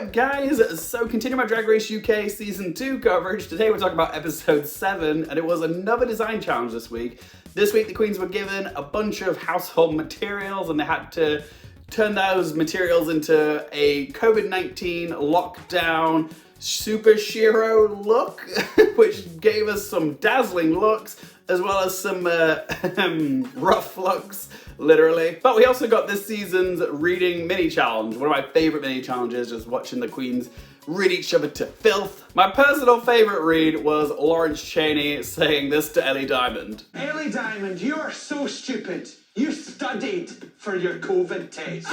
up, guys? So, continuing my Drag Race UK Season 2 coverage, today we're talking about Episode 7, and it was another design challenge this week. This week, the queens were given a bunch of household materials, and they had to turn those materials into a COVID-19 lockdown superhero look, which gave us some dazzling looks, as well as some rough looks, literally. But we also got this season's reading mini challenge. One of my favorite mini challenges, just watching the queens read each other to filth. My personal favorite read was Lawrence Chaney saying this to Ellie Diamond. Ellie Diamond, you are so stupid. You studied for your COVID test.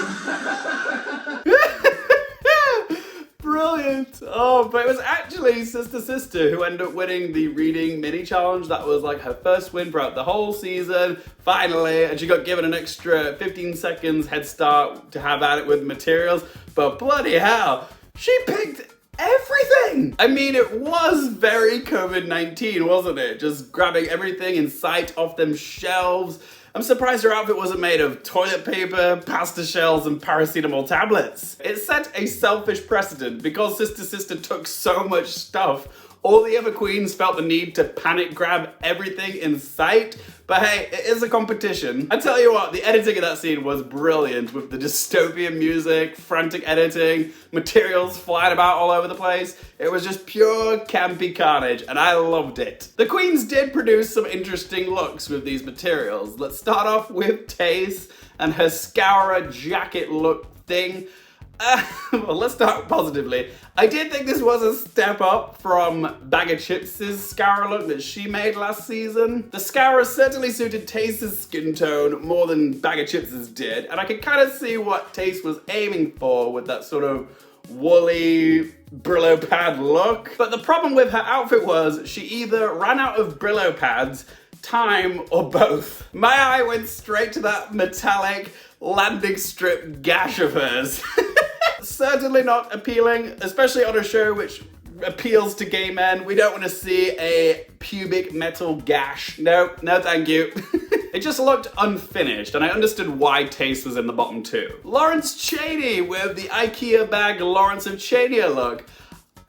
Brilliant. Oh, but it was actually Sister who ended up winning the reading mini challenge. That was like her first win throughout the whole season, finally, and she got given an extra 15 seconds head start to have at it with materials. But bloody hell, she picked everything! I mean, it was very COVID-19, wasn't it? Just grabbing everything in sight off them shelves. I'm surprised her outfit wasn't made of toilet paper, pasta shells, and paracetamol tablets. It set a selfish precedent because Sister took so much stuff. All the other queens felt the need to panic grab everything in sight. But hey, it is a competition. I tell you what, the editing of that scene was brilliant with the dystopian music, frantic editing, materials flying about all over the place. It was just pure campy carnage, and I loved it. The queens did produce some interesting looks with these materials. Let's start off with Tayce and her scourer jacket look thing. Well, let's start positively. I did think this was a step up from Bag of Chips' Scour look that she made last season. The Scourer certainly suited Tayce's skin tone more than Bag of Chips' did, and I could kind of see what Tayce was aiming for with that sort of woolly Brillo pad look. But the problem with her outfit was she either ran out of Brillo pads, time, or both. My eye went straight to that metallic landing strip gash of hers. Certainly not appealing, especially on a show which appeals to gay men. We don't want to see a pubic metal gash. No thank you. It just looked unfinished, and I understood why Tayce was in the bottom two. Lawrence Chaney with the IKEA bag Lawrence of Chaney look.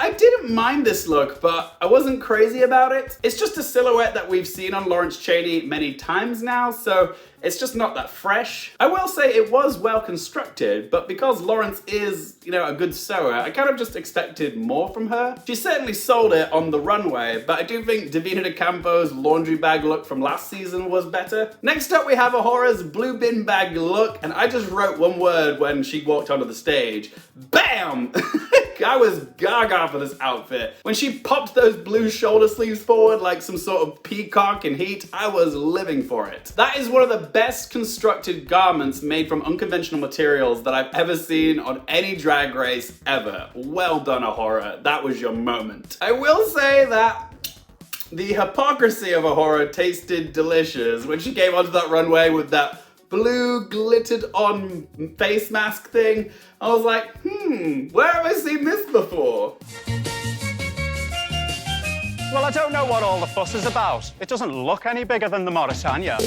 I didn't mind this look, but I wasn't crazy about it. It's just a silhouette that we've seen on Lawrence Chaney many times now, so it's just not that fresh. I will say it was well constructed, but because Lawrence is, a good sewer, I kind of just expected more from her. She certainly sold it on the runway, but I do think Divina De Campo's laundry bag look from last season was better. Next up, we have Whora's blue bin bag look, and I just wrote one word when she walked onto the stage. BAM! I was gaga for this outfit. When she popped those blue shoulder sleeves forward like some sort of peacock in heat, I was living for it. That is one of the best constructed garments made from unconventional materials that I've ever seen on any drag race ever. Well done, Whora. That was your moment. I will say that the hypocrisy of Whora tasted delicious when she came onto that runway with that blue glittered on face mask thing. I was like, where have I seen this before? Well, I don't know what all the fuss is about. It doesn't look any bigger than the Mauritania.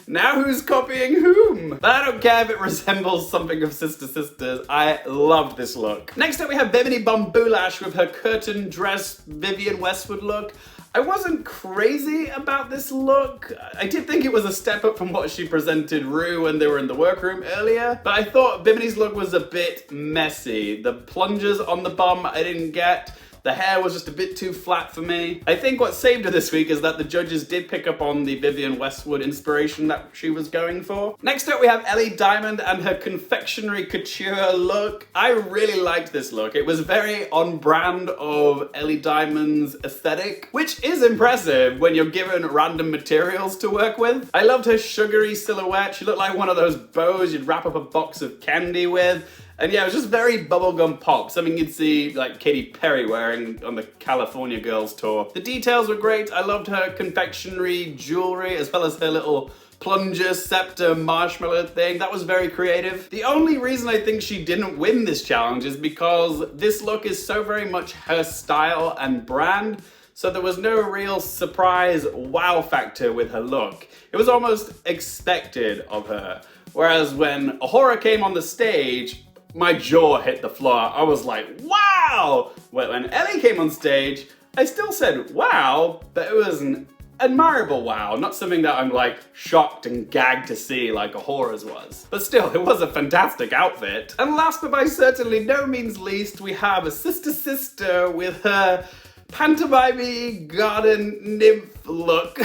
Now who's copying whom? But I don't care if it resembles something of Sisters. I love this look. Next up we have Bimini Bon-Boulash with her curtain dress Vivienne Westwood look. I wasn't crazy about this look. I did think it was a step up from what she presented Rue when they were in the workroom earlier, but I thought Bimini's look was a bit messy. The plungers on the bum I didn't get. The hair was just a bit too flat for me. I think what saved her this week is that the judges did pick up on the Vivienne Westwood inspiration that she was going for. Next up we have Ellie Diamond and her confectionery couture look. I really liked this look. It was very on brand of Ellie Diamond's aesthetic, which is impressive when you're given random materials to work with. I loved her sugary silhouette. She looked like one of those bows you'd wrap up a box of candy with. And yeah, it was just very bubblegum pop, something you'd see like Katy Perry wearing on the California Girls tour. The details were great. I loved her confectionery jewelry as well as her little plunger, scepter, marshmallow thing. That was very creative. The only reason I think she didn't win this challenge is because this look is so very much her style and brand. So there was no real surprise wow factor with her look. It was almost expected of her. Whereas when Whora came on the stage, my jaw hit the floor. I was like, wow! When Ellie came on stage, I still said wow, but it was an admirable wow, not something that I'm like shocked and gagged to see like a Whora's was. But still, it was a fantastic outfit. And last but by certainly no means least, we have a sister with her pantomime garden nymph look.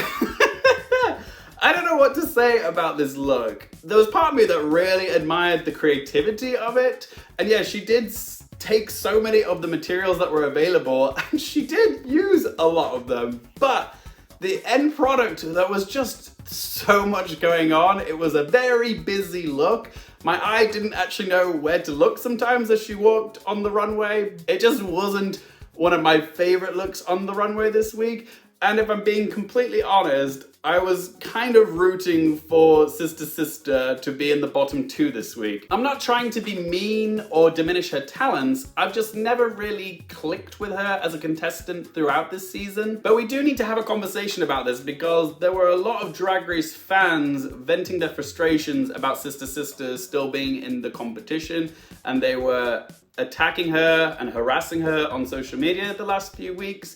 I don't know what to say about this look. There was part of me that really admired the creativity of it. And yeah, she did take so many of the materials that were available and she did use a lot of them. But the end product, there was just so much going on. It was a very busy look. My eye didn't actually know where to look sometimes as she walked on the runway. It just wasn't one of my favorite looks on the runway this week. And if I'm being completely honest, I was kind of rooting for Sister to be in the bottom 2 this week. I'm not trying to be mean or diminish her talents, I've just never really clicked with her as a contestant throughout this season. But we do need to have a conversation about this because there were a lot of Drag Race fans venting their frustrations about Sister still being in the competition, and they were attacking her and harassing her on social media the last few weeks.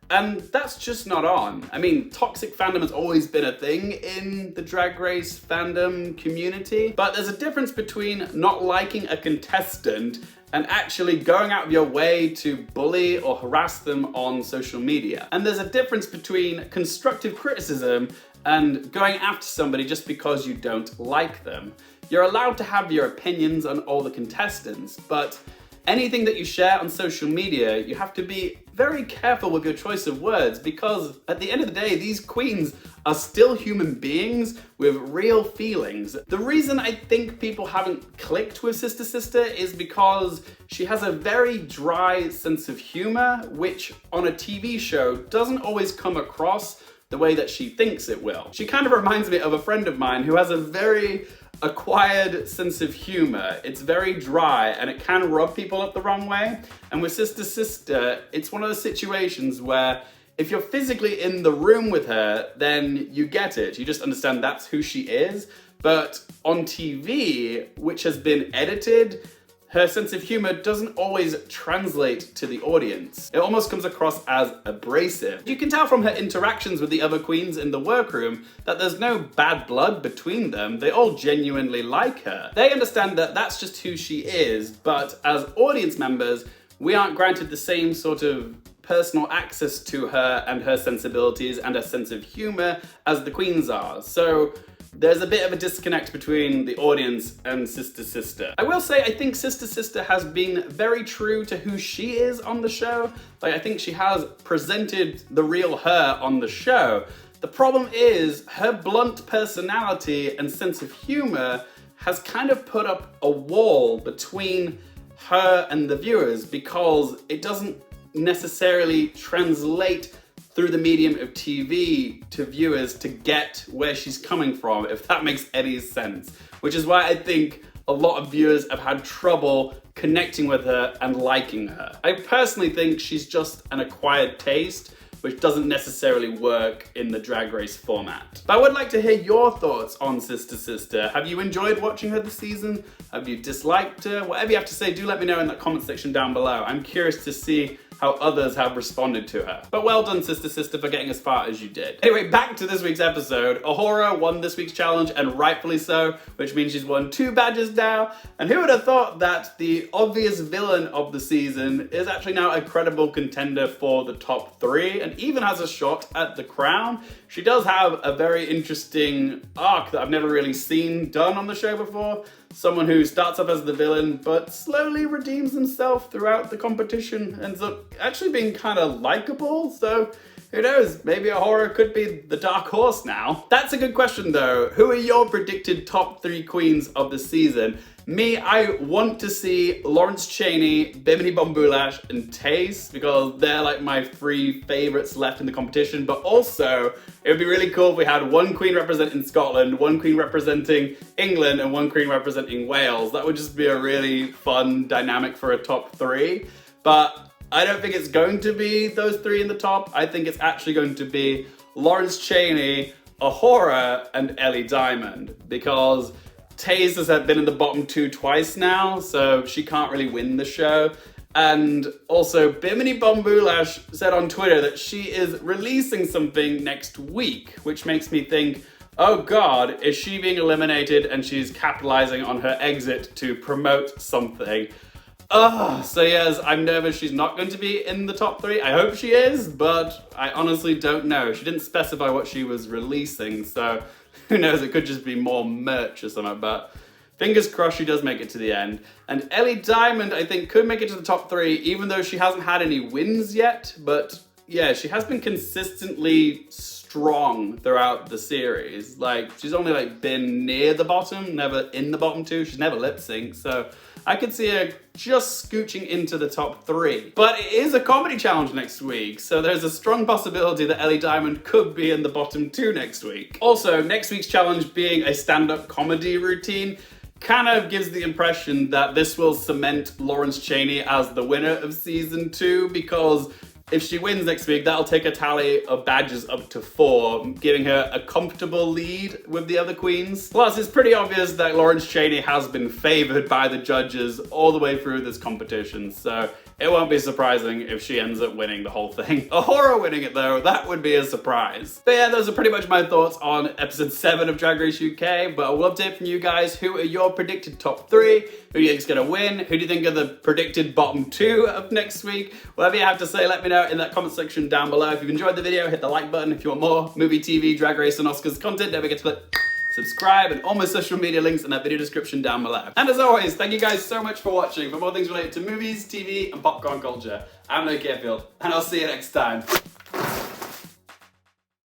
And that's just not on. I mean, toxic fandom has always been a thing in the Drag Race fandom community, but there's a difference between not liking a contestant and actually going out of your way to bully or harass them on social media. And there's a difference between constructive criticism and going after somebody just because you don't like them. You're allowed to have your opinions on all the contestants, but anything that you share on social media, you have to be very careful with your choice of words because at the end of the day, these queens are still human beings with real feelings. The reason I think people haven't clicked with Sister is because she has a very dry sense of humor, which on a TV show doesn't always come across the way that she thinks it will. She kind of reminds me of a friend of mine who has a very acquired sense of humor. It's very dry and it can rub people up the wrong way. And with Sister, it's one of those situations where if you're physically in the room with her, then you get it. You just understand that's who she is. But on TV, which has been edited, her sense of humor doesn't always translate to the audience. It almost comes across as abrasive. You can tell from her interactions with the other queens in the workroom that there's no bad blood between them. They all genuinely like her. They understand that that's just who she is, but as audience members, we aren't granted the same sort of personal access to her and her sensibilities and her sense of humor as the queens are. So there's a bit of a disconnect between the audience and Sister. I will say I think Sister has been very true to who she is on the show. Like I think she has presented the real her on the show. The problem is her blunt personality and sense of humor has kind of put up a wall between her and the viewers because it doesn't necessarily translate through the medium of TV to viewers to get where she's coming from, if that makes any sense. Which is why I think a lot of viewers have had trouble connecting with her and liking her. I personally think she's just an acquired taste, which doesn't necessarily work in the Drag Race format. But I would like to hear your thoughts on Sister. Have you enjoyed watching her this season? Have you disliked her? Whatever you have to say, do let me know in the comment section down below. I'm curious to see how others have responded to her. But well done, Sister, for getting as far as you did. Anyway, back to this week's episode. Whora won this week's challenge, and rightfully so, which means she's won 2 badges now. And who would have thought that the obvious villain of the season is actually now a credible contender for the top 3, and even has a shot at the crown. She does have a very interesting arc that I've never really seen done on the show before. Someone who starts off as the villain, but slowly redeems himself throughout the competition, ends up actually being kind of likable, so who knows, maybe Whora could be the dark horse now. That's a good question though. Who are your predicted top 3 queens of the season? Me, I want to see Lawrence Chaney, Bimini Bon-Boulash, and Tayce because they're like my 3 favorites left in the competition, but also it would be really cool if we had 1 queen representing Scotland, 1 queen representing England, and 1 queen representing Wales. That would just be a really fun dynamic for a top 3, but I don't think it's going to be those 3 in the top. I think it's actually going to be Lawrence Chaney, Whora, and Ellie Diamond because Tayce has been in the bottom 2 twice now, so she can't really win the show. And also, Bimini Bon-Boulash said on Twitter that she is releasing something next week, which makes me think, oh God, is she being eliminated and she's capitalizing on her exit to promote something? So yes, I'm nervous she's not going to be in the top 3. I hope she is, but I honestly don't know. She didn't specify what she was releasing, so who knows, it could just be more merch or something, but fingers crossed she does make it to the end. And Ellie Diamond, I think, could make it to the top 3, even though she hasn't had any wins yet, but yeah, she has been consistently strong throughout the series. Like, she's only like been near the bottom, never in the bottom 2. She's never lip-synced, so I could see her just scooching into the top 3. But it is a comedy challenge next week, so there's a strong possibility that Ellie Diamond could be in the bottom 2 next week. Also, next week's challenge being a stand-up comedy routine kind of gives the impression that this will cement Lawrence Chaney as the winner of season 2, because if she wins next week, that'll take a tally of badges up to 4, giving her a comfortable lead with the other queens. Plus, it's pretty obvious that Lawrence Chaney has been favored by the judges all the way through this competition, so it won't be surprising if she ends up winning the whole thing. A Whora winning it though, that would be a surprise. But yeah, those are pretty much my thoughts on episode 7 of Drag Race UK, but I would love to hear from you guys. Who are your predicted top 3? Who do you think's gonna win? Who do you think are the predicted bottom 2 of next week? Whatever you have to say, let me know in that comment section down below. If you've enjoyed the video, hit the like button. If you want more movie, TV, Drag Race, and Oscars content, don't forget to click subscribe, and all my social media links in that video description down below. And as always, thank you guys so much for watching. For more things related to movies, TV, and popcorn culture, I'm Nick Carefield, and I'll see you next time.